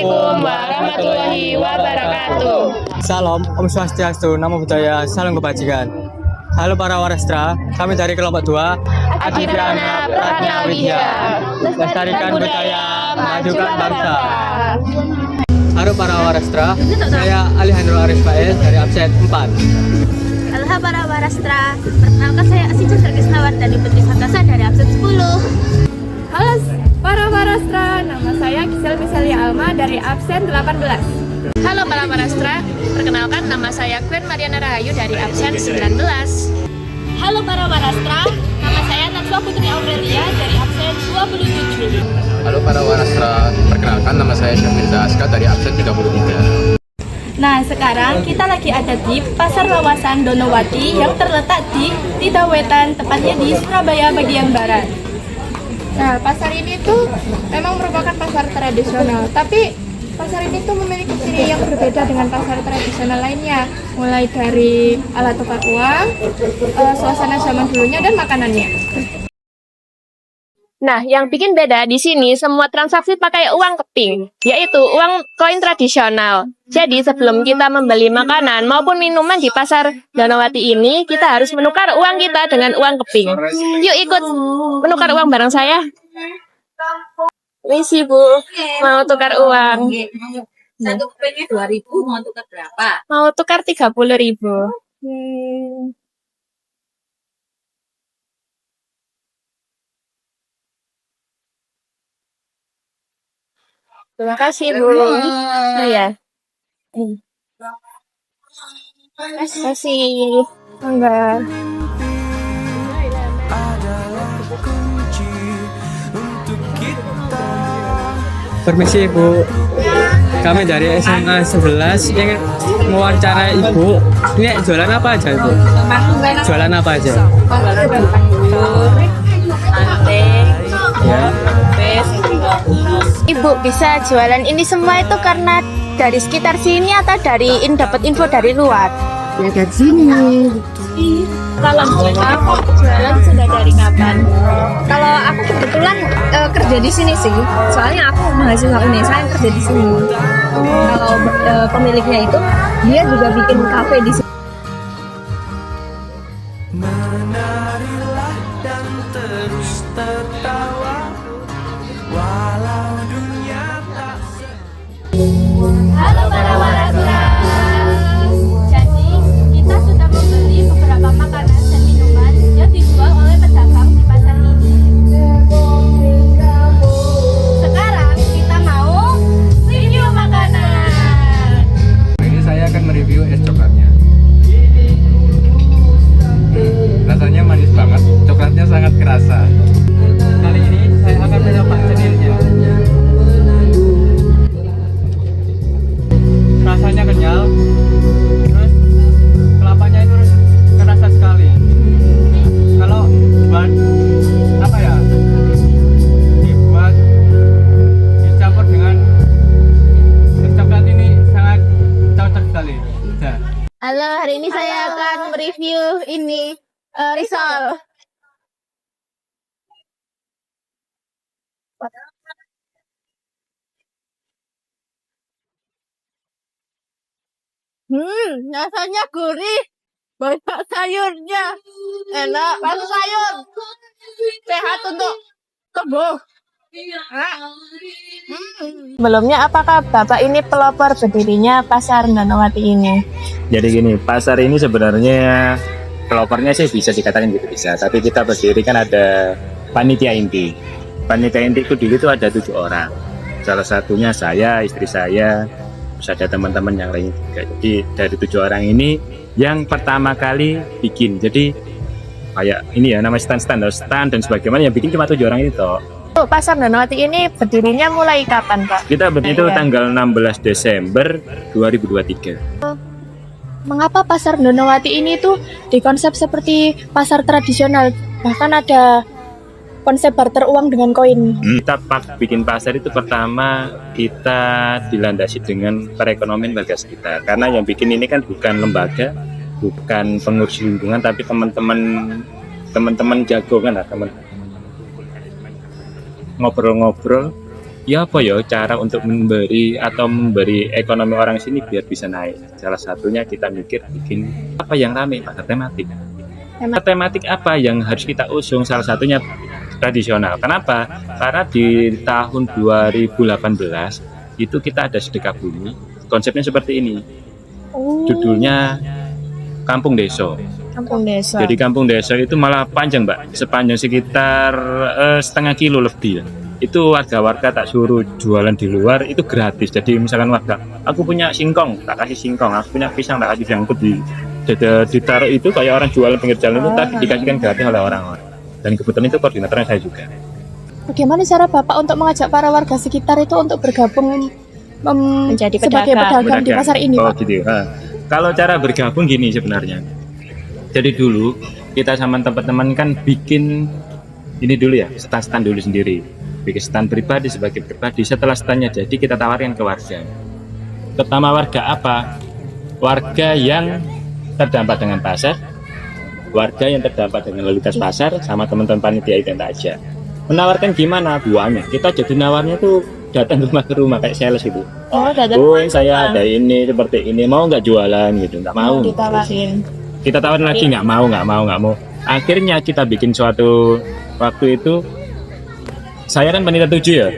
Assalamualaikum warahmatullahi wabarakatuh. Salam, Om Swastiastu, Namo Buddhaya, salam kebajikan. Halo para warastra, kami dari kelompok 2 Adiprana Pratnya Widya. Lestarikan budaya, majukan bangsa. Halo para warastra, saya Alejandro Arif Baez dari absen 4. Halo para warastra, perkenalkan saya Asijur Krisnawardani Putri Sakasa dari absen 10. Halo para warastra, nama saya Gisel Miselia Alma dari absen 18. Halo para warastra, perkenalkan nama saya Gwen Mariana Rahayu dari absen 19. Halo para warastra, nama saya Natswa Putri Aurelia dari absen 27. Halo para warastra, perkenalkan nama saya Syafirza Aska dari absen 33. Nah, sekarang kita lagi ada di Pasar Wawasan Donowati yang terletak di Tidawetan, tepatnya di Surabaya bagian barat. Nah, pasar ini tuh memang merupakan pasar tradisional, tapi pasar ini tuh memiliki ciri yang berbeda dengan pasar tradisional lainnya, mulai dari alat tukar uang, suasana zaman dulunya, dan makanannya. Nah, yang bikin beda di sini semua transaksi pakai uang keping, yaitu uang koin tradisional. Jadi sebelum kita membeli makanan maupun minuman di pasar Donowati ini, kita harus menukar uang kita dengan uang keping. Yuk ikut menukar uang bareng saya. Misi Bu, mau tukar uang. Satu kepingnya 2.000, mau tukar berapa? Mau tukar 30.000. Terima kasih Bu. Oh ya. Terima kasih. Enggak. Permisi Ibu, kami dari SMA 11 ingin mewawancara Ibu. Ini jualan apa aja Ibu? Jualan apa aja? Ya. Ibu bisa jualan ini semua itu karena dari sekitar sini atau dari dapat info dari luar? Ya dari sini. Kalau aku jualan sudah dari kapan? Kalau aku kebetulan kerja di sini sih, soalnya aku mahasiswa UNESA yang kerja di sini. Kalau pemiliknya itu dia juga bikin kafe di sini. Menarilah dan terus tertawa walau dunia tak Halo para warastra. Jadi kita sudah membeli beberapa makanan dan minuman yang dijual oleh pedagang di pasar ini. Sekarang kita mau review makanan. Ini saya akan mereview es coklatnya. Rasanya manis banget, coklatnya sangat kerasa. Kali ini saya akan mencoba cenilnya. Rasanya kenyal, terus kelapanya itu kerasa sekali. Kalau buat apa ya? Dibuat dicampur dengan es coklat ini sangat cocok sekali. Ya. Halo, hari ini saya akan mereview ini risol. Rasanya gurih, banyak sayurnya, enak, banyak sayur, sehat untuk tubuh. Sebelumnya, apakah Bapak ini pelopor berdirinya Pasar Donowati ini? Jadi gini, pasar ini sebenarnya pelopornya sih bisa dikatakan gitu bisa, tapi kita berdiri kan ada panitia inti. Panitia inti itu dulu itu ada 7 orang. Salah satunya saya, istri saya, terus ada teman-teman yang lain juga. Jadi dari 7 orang ini yang pertama kali bikin. Jadi kayak ini ya namanya stand dan sebagaimana yang bikin cuma 7 orang itu toh. Pasar Donowati ini berdirinya mulai kapan, Pak? Kita berdiri itu tanggal 16 Desember 2023. Mengapa pasar Donowati ini tuh dikonsep seperti pasar tradisional? Bahkan ada konsep barter uang dengan koin. Kita bikin pasar itu pertama kita dilandasi dengan perekonomian warga sekitar. Karena yang bikin ini kan bukan lembaga, bukan pengurus lingkungan, tapi teman-teman jago kan lah, teman ngobrol-ngobrol ya apa ya cara untuk memberi ekonomi orang sini biar bisa naik. Salah satunya kita mikir bikin apa yang rame, pasar tematik. Tematik apa yang harus kita usung? Salah satunya tradisional. Kenapa? Karena di tahun 2018 itu kita ada sedekah bumi. Konsepnya seperti ini. Judulnya Kampung Desa. Kampung desa. Jadi kampung desa itu malah panjang, Mbak, sepanjang sekitar setengah kilo lebih ya. Itu warga-warga tak suruh jualan di luar itu gratis. Jadi misalkan warga, aku punya singkong, tak kasih singkong, aku punya pisang, tak kasih jangkut ditaruh itu kayak orang jualan pinggir jalan itu tadi dikasihkan gratis oleh orang-orang. Dan kebetulan itu koordinatornya saya juga. Bagaimana cara Bapak untuk mengajak para warga sekitar itu untuk bergabung Menjadi sebagai pedagang di pasar ini, Oh Pak? gitu. Nah, kalau cara bergabung gini sebenarnya. Jadi dulu kita sama teman-teman kan bikin ini dulu ya, stand dulu sendiri. Bikin stand pribadi sebagai pribadi. Setelah standnya jadi kita tawarkan ke warga. Pertama warga apa? Warga yang terdampak dengan pasar, warga yang terdampak dengan lalu lintas pasar, sama teman-teman panitia itu aja. Menawarkan gimana? Buahnya. Kita jadi nawarnya tuh datang rumah ke rumah kayak sales gitu. Oh, datang Oh, saya ada ini seperti ini, mau nggak jualan gitu? Nggak mau. ditawarin. Kita tawarin lagi nggak mau. Akhirnya kita bikin suatu waktu itu, saya kan panitia 7 ya.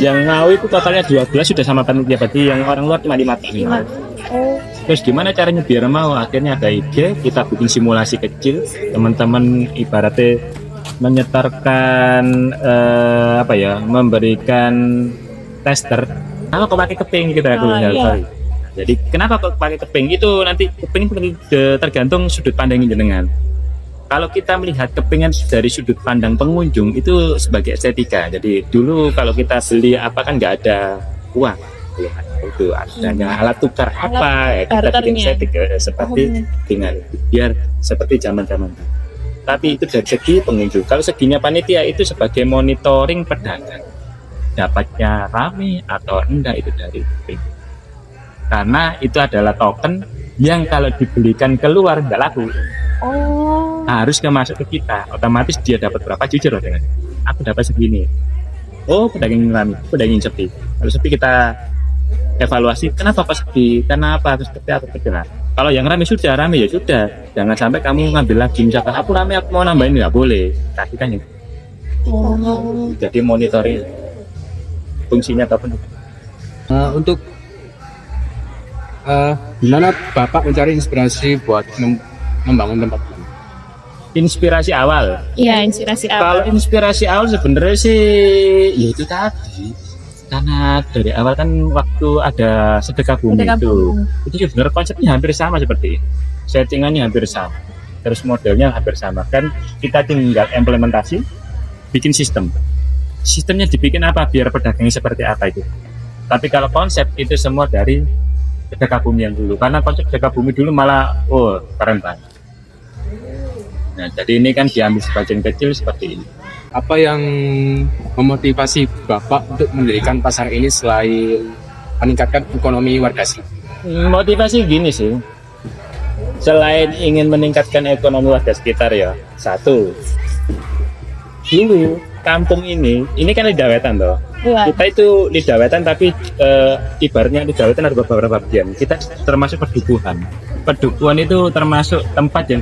Yang mau itu totalnya 12 sudah sama panitia, berarti yang orang luar cuma 5 tahun. Terus gimana caranya biar mau? Akhirnya ada ide, kita bikin simulasi kecil, teman-teman ibaratnya menyetorkan memberikan tester. Kalau kau pakai keping gitu sorry. Jadi kenapa kok pakai keping itu? Nanti keping itu tergantung sudut pandang jenengan. Kalau kita melihat kepingan dari sudut pandang pengunjung itu sebagai estetika. Jadi dulu kalau kita beli apa kan nggak ada uang, ya, itu adanya alat tukar apa ya, kita bikin estetik seperti dengan biar seperti zaman-zaman. Tapi itu dari segi pengunjung. Kalau seginya panitia itu sebagai monitoring pedagang, dapatnya rame atau enggak itu dari keping. Karena itu adalah token yang kalau dibelikan keluar nggak laku. Harus masuk ke kita, otomatis dia dapat berapa, jujur loh dengan aku dapat segini. Oh, pedagang rame, pedagang sepi. Kalau sepi kita evaluasi, kenapa pas sepi, karena apa, seperti apa, nah, kalau yang rame sudah rame ya sudah, jangan sampai kamu ngambil lagi, misalkan aku rame aku mau nambahin, nggak boleh, kasihkan ya. Jadi monitoring fungsinya ataupun Untuk gimana Bapak mencari inspirasi buat membangun tempat ini? inspirasi awal. Iya, inspirasi Kalau awal. inspirasi awal sebenarnya sih ya itu tadi, karena dari awal kan waktu ada sedekah bumi itu sebenarnya konsepnya hampir sama seperti ini. Settingannya hampir sama, terus modelnya hampir sama, kan kita tinggal implementasi, bikin sistemnya dibikin apa biar pedagangnya seperti apa itu. Tapi kalau konsep itu semua dari sedekah bumi yang dulu, karena konsep sedekah bumi dulu malah keren banget. Nah, jadi ini kan diambil sebagian kecil seperti ini. Apa yang memotivasi Bapak untuk mendirikan pasar ini selain meningkatkan ekonomi warga sini? Motivasi gini sih, selain ingin meningkatkan ekonomi warga sekitar ya, satu, dulu kampung ini kan lidah wetan toh. Iya. Kita itu lidah wetan tapi ibaratnya lidah wetan ada beberapa bagian. Kita termasuk pedukuhan. Pedukuhan itu termasuk tempat yang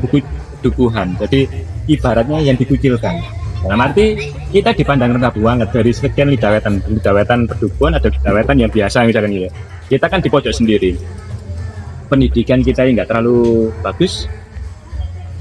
dukuhan, jadi ibaratnya yang dikucilkan. Dalam arti kita dipandang rendah banget dari sekian lidah wetan pedukuhan, ada lidah wetan yang biasa misalkan gitu. Kita kan di pojok sendiri, pendidikan kita yang nggak terlalu bagus,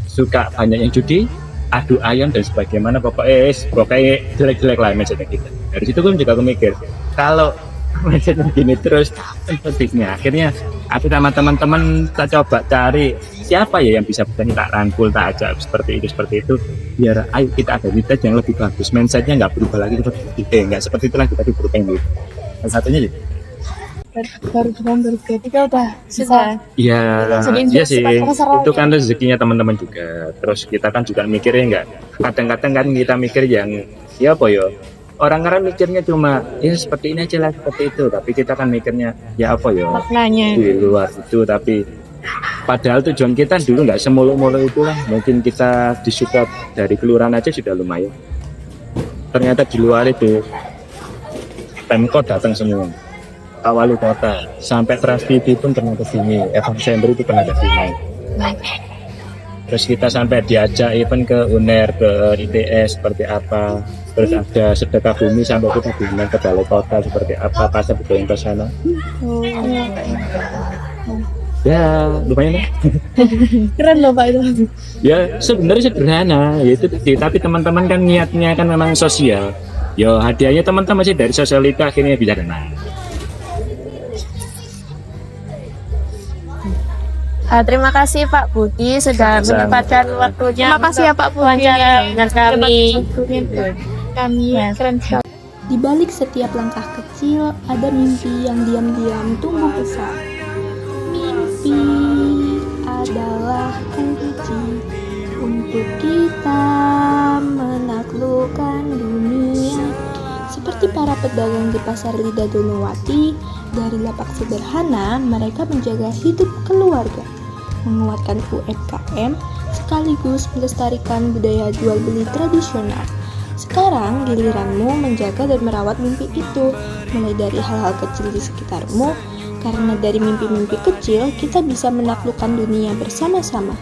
suka banyak yang judi, adu ayam dan sebagaimana, pokoknya jelek-jelek lah mindsetnya kita. Dari situ pun juga aku mikir, kalau mindsetnya gini terus kapan pentingnya. Akhirnya aku sama teman-teman kita coba cari siapa ya yang bisa bertani, tak rangkul, tak ajak seperti itu, biar ayo kita ada mindset yang lebih bagus, mindsetnya nggak berubah lagi nggak seperti itu lagi, tapi berubah gitu. Salah satunya gitu. Baru tahun 2023 udah bisa. Iya sih, pasar itu kan rezekinya teman-teman juga. Terus kita kan juga mikirnya nggak, kadang-kadang kan kita mikir yang ya apa ya, orang-orang mikirnya cuma ya seperti ini aja lah, seperti itu, tapi kita kan mikirnya ya apa ya Maknanya. di luar itu. Tapi padahal tujuan kita dulu nggak semuluk-muluk itu lah. Mungkin kita disupport dari kelurahan aja sudah lumayan, ternyata di luar itu Pemkot datang semua, Pak Wali Kota, sampai Trans TV pun pernah ke sini, Evan Sembri itu pernah ke sini. Terus kita sampai diajak event ke UNER, ke ITS seperti apa. Terus ada sedekah bumi sampai kita diundang ke balai kota seperti apa, pasar berkeliling ke sana. Ya lumayan lah. Keren loh Pak itu. Ya sebenarnya sederhana, yaitu tapi teman-teman kan niatnya kan memang sosial. Ya hadiahnya teman-teman sih dari sosialita akhirnya bisa kenal. Terima kasih Pak Budi sudah Sama-sama. menyempatkan waktunya. Terima kasih ya Pak Budi. Wawancara dengan kami. Kami keren sekali. Di balik setiap langkah kecil ada mimpi yang diam-diam tumbuh besar. Mimpi adalah kunci untuk kita menaklukkan dunia. Seperti para pedagang di pasar Lidah Donowati, dari lapak sederhana mereka menjaga hidup keluarga, menguatkan UMKM, sekaligus melestarikan budaya jual beli tradisional. Sekarang giliranmu menjaga dan merawat mimpi itu, mulai dari hal-hal kecil di sekitarmu, karena dari mimpi-mimpi kecil kita bisa menaklukkan dunia bersama-sama.